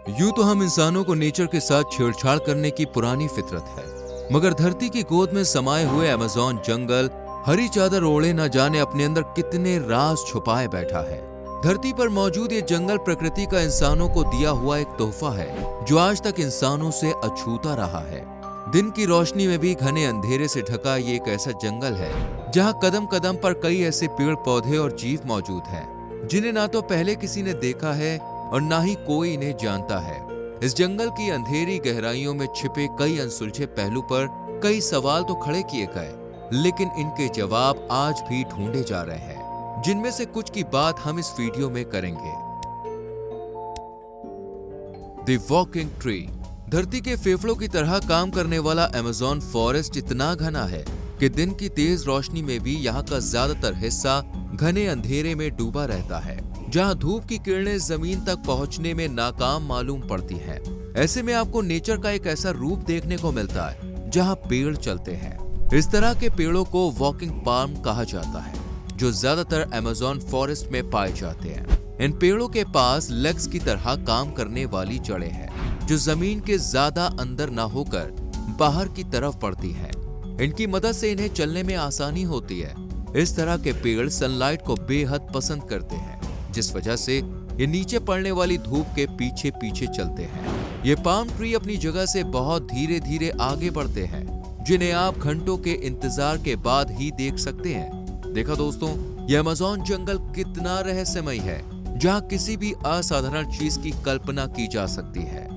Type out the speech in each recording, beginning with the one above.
यूं तो हम इंसानों को नेचर के साथ छेड़छाड़ करने की पुरानी फितरत है, मगर धरती की गोद में समाये हुए अमेज़न जंगल हरी चादर ओढ़े न जाने अपने अंदर कितने राज छुपाए बैठा है। धरती पर मौजूद ये जंगल प्रकृति का इंसानों को दिया हुआ एक तोहफा है जो आज तक इंसानों से अछूता रहा है। दिन की रोशनी में भी घने अंधेरे से ढका ये एक ऐसा जंगल है जहाँ कदम कदम पर कई ऐसे पेड़ पौधे और जीव मौजूद हैं जिन्हें ना तो पहले किसी ने देखा है और ना ही कोई इन्हें जानता है। इस जंगल की अंधेरी गहराइयों में छिपे कई अनसुलझे पहलू पर कई सवाल तो खड़े किए गए, लेकिन इनके जवाब आज भी ढूंढे जा रहे हैं, जिनमें से कुछ की बात हम इस वीडियो में करेंगे। The walking tree. धरती के फेफड़ों की तरह काम करने वाला अमेज़न फॉरेस्ट इतना घना है कि दिन की तेज रोशनी में भी यहाँ का ज्यादातर हिस्सा घने अंधेरे में डूबा रहता है, जहाँ धूप की किरणें जमीन तक पहुँचने में नाकाम मालूम पड़ती हैं। ऐसे में आपको नेचर का एक ऐसा रूप देखने को मिलता है जहाँ पेड़ चलते हैं। इस तरह के पेड़ों को वॉकिंग पाल्म कहा जाता है, जो ज्यादातर अमेज़न फॉरेस्ट में पाए जाते हैं। इन पेड़ों के पास लेग्स की तरह काम करने वाली जड़ें हैं जो जमीन के ज्यादा अंदर न होकर बाहर की तरफ पड़ती हैं। इनकी मदद से इन्हें चलने में आसानी होती है। इस तरह के पेड़ सनलाइट को बेहद पसंद करते हैं, जिस वजह से ये नीचे पड़ने वाली धूप के पीछे पीछे चलते हैं। ये पाम ट्री अपनी जगह से बहुत धीरे धीरे आगे बढ़ते हैं, जिन्हें आप घंटों के इंतजार के बाद ही देख सकते हैं। देखा दोस्तों, ये अमेज़न जंगल कितना रहस्यमय है, जहाँ किसी भी असाधारण चीज की कल्पना की जा सकती है।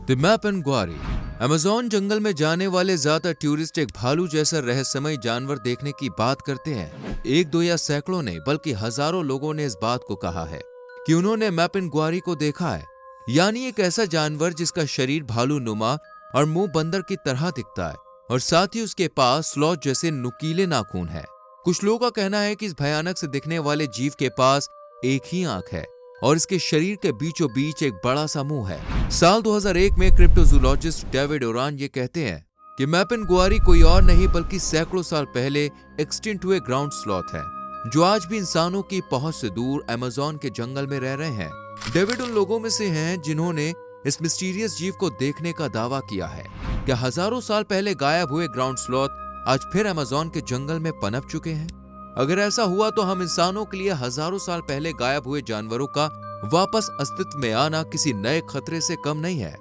द मैपिन ग्वारी। अमेज़न जंगल में जाने वाले ज्यादातर टूरिस्ट एक भालू जैसा रहस्यमय जानवर देखने की बात करते हैं। एक दो या सैकड़ों ने बल्कि हजारों लोगों ने इस बात को कहा है कि उन्होंने मैपिन ग्वारी को देखा है, यानी एक ऐसा जानवर जिसका शरीर भालू नुमा और मुंह बंदर की तरह दिखता है और साथ ही उसके पास स्लॉथ जैसे नुकीले नाखून है। कुछ लोगों का कहना है कि इस भयानक से दिखने वाले जीव के पास एक ही आंख है और इसके शरीर के बीचों बीच एक बड़ा सा मुंह है। साल 2001 में क्रिप्टोजूलॉजिस्ट डेविड ओरान ये कहते हैं कि मैपिन ग्वारी कोई और नहीं बल्कि सैकड़ों साल पहले एक्सटिंक्ट हुए ग्राउंड स्लॉथ है, जो आज भी इंसानों की पहुंच से दूर अमेज़न के जंगल में रह रहे हैं। डेविड उन लोगों में से हैं जिन्होंने इस मिस्टीरियस जीव को देखने का दावा किया है। क्या हजारों साल पहले गायब हुए ग्राउंड स्लॉथ आज फिर अमेज़न के जंगल में पनप चुके हैं? अगर ऐसा हुआ तो हम इंसानों के लिए हजारों साल पहले गायब हुए जानवरों का वापस अस्तित्व में आना किसी नए खतरे से कम नहीं है।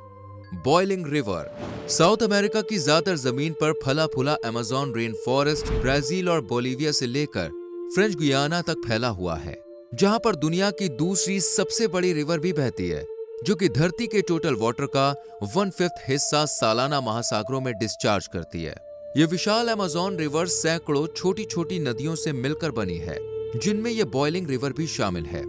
Boiling river. साउथ अमेरिका की ज्यादातर जमीन पर फला फूला अमेज़न रेन फॉरेस्ट ब्राजील और बोलीविया से लेकर फ्रेंच गुयाना तक फैला हुआ है, जहां पर दुनिया की दूसरी सबसे बड़ी रिवर भी बहती है, जो कि धरती के टोटल वाटर का 1/5 हिस्सा सालाना महासागरों में डिस्चार्ज करती है। ये विशाल अमेज़न रिवर सैकड़ों छोटी छोटी नदियों से मिलकर बनी है, जिनमें यह बॉइलिंग रिवर भी शामिल है।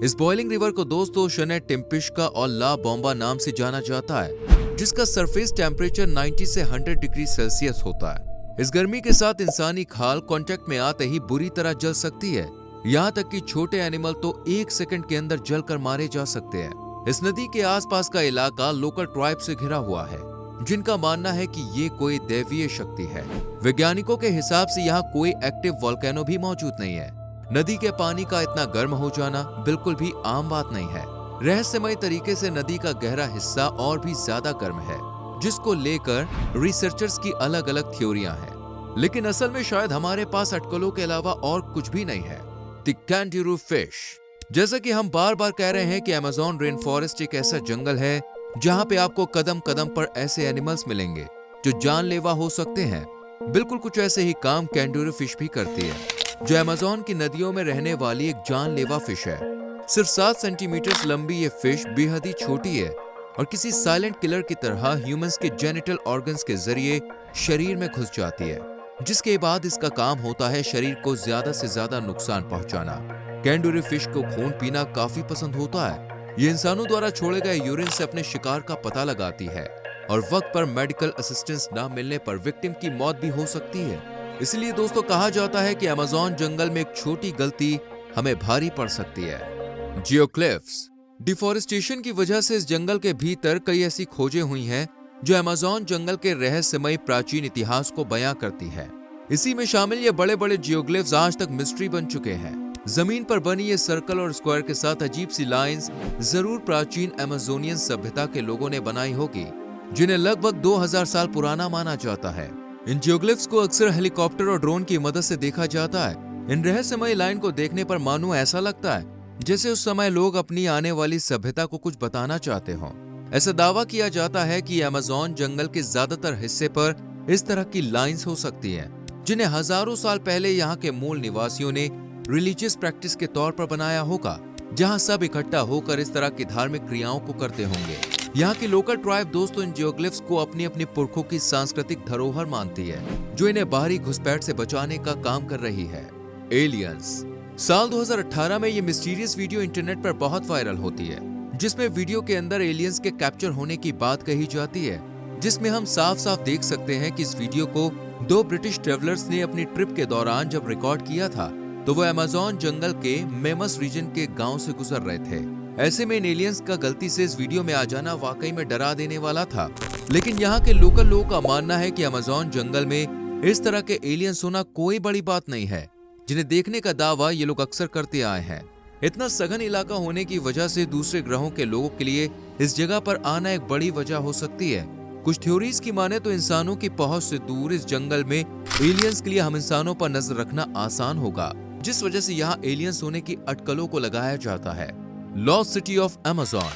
इस बॉइलिंग रिवर को दोस्तों शने टिम्पिश्का और ला बॉम्बा नाम से जाना जाता है, जिसका सरफेस टेम्परेचर 90 से 100 डिग्री सेल्सियस होता है। इस गर्मी के साथ इंसानी खाल कांटेक्ट में आते ही बुरी तरह जल सकती है, यहाँ तक कि छोटे एनिमल तो 1 सेकंड के अंदर जलकर मारे जा सकते हैं। इस नदी के आसपास का इलाका लोकल ट्राइब से घिरा हुआ है, जिनका मानना है कि ये कोई दैवीय शक्ति है। वैज्ञानिकों के हिसाब से यहाँ कोई एक्टिव वोल्केनो भी मौजूद नहीं है। नदी के पानी का इतना गर्म हो जाना बिल्कुल भी आम बात नहीं है। रहस्यमय तरीके से नदी का गहरा हिस्सा और भी ज्यादा गर्म है, जिसको लेकर रिसर्चर्स की अलग अलग थ्योरियां हैं, लेकिन असल में शायद हमारे पास अटकलों के अलावा और कुछ भी नहीं है। The kangaroo fish. जैसा कि हम बार बार कह रहे हैं कि अमेज़न रेन फॉरेस्ट एक ऐसा जंगल है जहां पे आपको कदम कदम पर ऐसे एनिमल्स मिलेंगे जो जानलेवा हो सकते हैं। बिल्कुल कुछ ऐसे ही काम कैंगरू फिश भी करती है, जो अमेज़न की नदियों में रहने वाली एक जानलेवा फिश है। सिर्फ 7 सेंटीमीटर लंबी ये फिश बेहद ही छोटी है और किसी साइलेंट किलर की तरह ह्यूमंस के जेनिटल ऑर्गन्स के जरिए शरीर में घुस जाती है, जिसके बाद इसका काम होता है शरीर को ज्यादा से ज्यादा नुकसान पहुंचाना। कैंगरू फिश को खून पीना काफी पसंद होता है। ये इंसानों द्वारा छोड़े गए यूरिन से अपने शिकार का पता लगाती है और वक्त पर मेडिकल असिस्टेंस न मिलने पर विक्टिम की मौत भी हो सकती है। इसलिए दोस्तों कहा जाता है कि अमेज़न जंगल में एक छोटी गलती हमें भारी पड़ सकती है। जियोक्लिफ्स। डिफोरेस्टेशन की वजह से इस जंगल के भीतर कई ऐसी खोजें हुई हैं जो अमेज़न जंगल के रहस्यमय प्राचीन इतिहास को बयां करती है। इसी में शामिल ये बड़े बड़े जियोग्लिफ्स आज तक मिस्ट्री बन चुके हैं। जमीन पर बनी ये सर्कल और स्क्वायर के साथ अजीब सी लाइंस जरूर प्राचीन अमेजोनियन सभ्यता के लोगों ने बनाई होगी, जिन्हें लगभग 2000 साल पुराना माना जाता है। इन जियोग्लिफ्स को अक्सर हेलीकॉप्टर और ड्रोन की मदद से देखा जाता है। इन रहस्यमय लाइन को देखने पर मानो ऐसा लगता है जैसे उस समय लोग अपनी आने वाली सभ्यता को कुछ बताना चाहते हों। ऐसा दावा किया जाता है कि अमेज़न जंगल के ज्यादातर हिस्से पर इस तरह की लाइंस हो सकती हैं, जिन्हें हजारों साल पहले यहाँ के मूल निवासियों ने रिलीजियस प्रैक्टिस के तौर पर बनाया होगा, जहाँ सब इकट्ठा होकर इस तरह की धार्मिक क्रियाओं को करते होंगे। यहाँ की लोकल ट्राइब दोस्तों इन जियोग्लिफ्स को अपनी अपनी पुरखों की सांस्कृतिक धरोहर मानती है, जो इन्हें बाहरी घुसपैठ से बचाने का काम कर रही है। एलियंस। साल 2018 में ये मिस्टीरियस वीडियो इंटरनेट पर बहुत वायरल होती है, जिसमें वीडियो के अंदर एलियंस के कैप्चर होने की बात कही जाती है, जिसमें हम साफ साफ देख सकते हैं कि इस वीडियो को 2 ब्रिटिश ट्रेवलर्स ने अपनी ट्रिप के दौरान जब रिकॉर्ड किया था, तो वो अमेज़न जंगल के मेमस रीजन के गांव से गुजर रहे थे। ऐसे में इन एलियंस का गलती से इस वीडियो में आ जाना वाकई में डरा देने वाला था, लेकिन यहाँ के लोकल लोगों का मानना है कि अमेज़न जंगल में इस तरह के एलियंस होना कोई बड़ी बात नहीं है, जिन्हें देखने का दावा ये लोग अक्सर करते आए हैं। इतना सघन इलाका होने की वजह से दूसरे ग्रहों के लोगों के लिए इस जगह पर आना एक बड़ी वजह हो सकती है। कुछ थ्योरीज की माने तो इंसानों की पहुंच से दूर इस जंगल में एलियंस के लिए हम इंसानों पर नजर रखना आसान होगा, जिस वजह से यहाँ एलियंस होने की अटकलों को लगाया जाता है। Lost city of Amazon.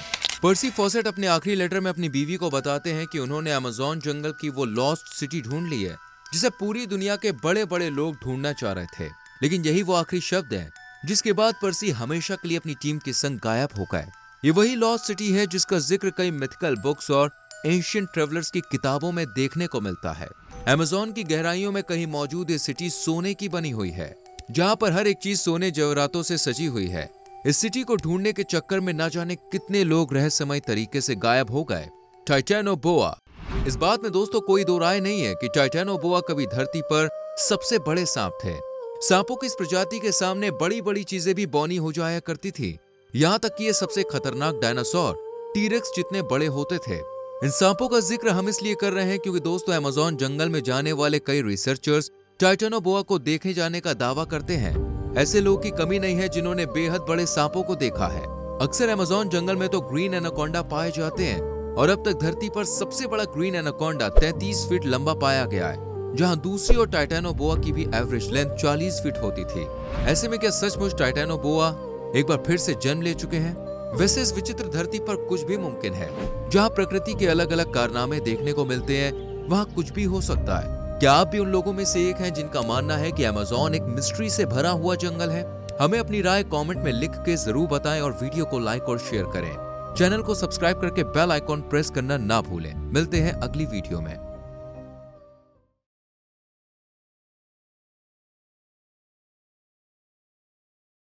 Percy Fawcett अपने आखिरी लेटर में अपनी बीवी को बताते हैं कि उन्होंने अमेज़न जंगल की वो लॉस्ट सिटी ढूंढ ली है, जिसे पूरी दुनिया के बड़े बड़े लोग ढूंढना चाह रहे थे, लेकिन यही वो आखिरी शब्द है जिसके बाद पर्सी हमेशा के लिए अपनी टीम के संग गायब हो गए। ये वही लॉस्ट सिटी है जिसका जिक्र कई मिथिकल बुक्स और एंशिएंट ट्रेवलर्स की किताबों में देखने को मिलता है। अमेज़न की गहराइयों में कहीं मौजूद ये सिटी सोने की बनी हुई है, जहां पर हर एक चीज सोने जवाहरातों से सजी हुई है। इस सिटी को ढूंढने के चक्कर में न जाने कितने लोग रहस्यमय तरीके से गायब हो गए। टाइटैनोबोआ। इस बात में दोस्तों कोई दो राय नहीं है कि टाइटैनोबोआ कभी धरती पर सबसे बड़े सांप थे। सांपों की इस प्रजाति के सामने बड़ी बड़ी चीजें भी बौनी हो जाया करती थी, यहाँ तक कि ये सबसे खतरनाक डायनासोर टीरेक्स जितने बड़े होते थे। इन सांपों का जिक्र हम इसलिए कर रहे हैं क्योंकि दोस्तों अमेज़न जंगल में जाने वाले कई रिसर्चर्स टाइटैनोबोआ को देखे जाने का दावा करते हैं। ऐसे लोगों की कमी नहीं है जिन्होंने बेहद बड़े सांपों को देखा है। अक्सर अमेज़न जंगल में तो ग्रीन एनाकोंडा पाए जाते हैं, और अब तक धरती पर सबसे बड़ा ग्रीन एनाकोंडा 33 फीट लंबा पाया गया है, जहां दूसरी और टाइटैनोबोआ की भी एवरेज लेंथ 40 फीट होती थी। ऐसे में क्या सचमुच टाइटैनोबोआ एक बार फिर से जन्म ले चुके हैं? वैसे इस विचित्र धरती पर कुछ भी मुमकिन है। जहां प्रकृति के अलग अलग कारनामे देखने को मिलते हैं, वहां कुछ भी हो सकता है। क्या आप भी उन लोगों में से एक हैं जिनका मानना है कि अमेज़न एक मिस्ट्री से भरा हुआ जंगल है? हमें अपनी राय कमेंट में लिख के जरूर बताएं और वीडियो को लाइक और शेयर करें। चैनल को सब्सक्राइब करके बेल आइकॉन प्रेस करना ना भूलें। मिलते हैं अगली वीडियो में।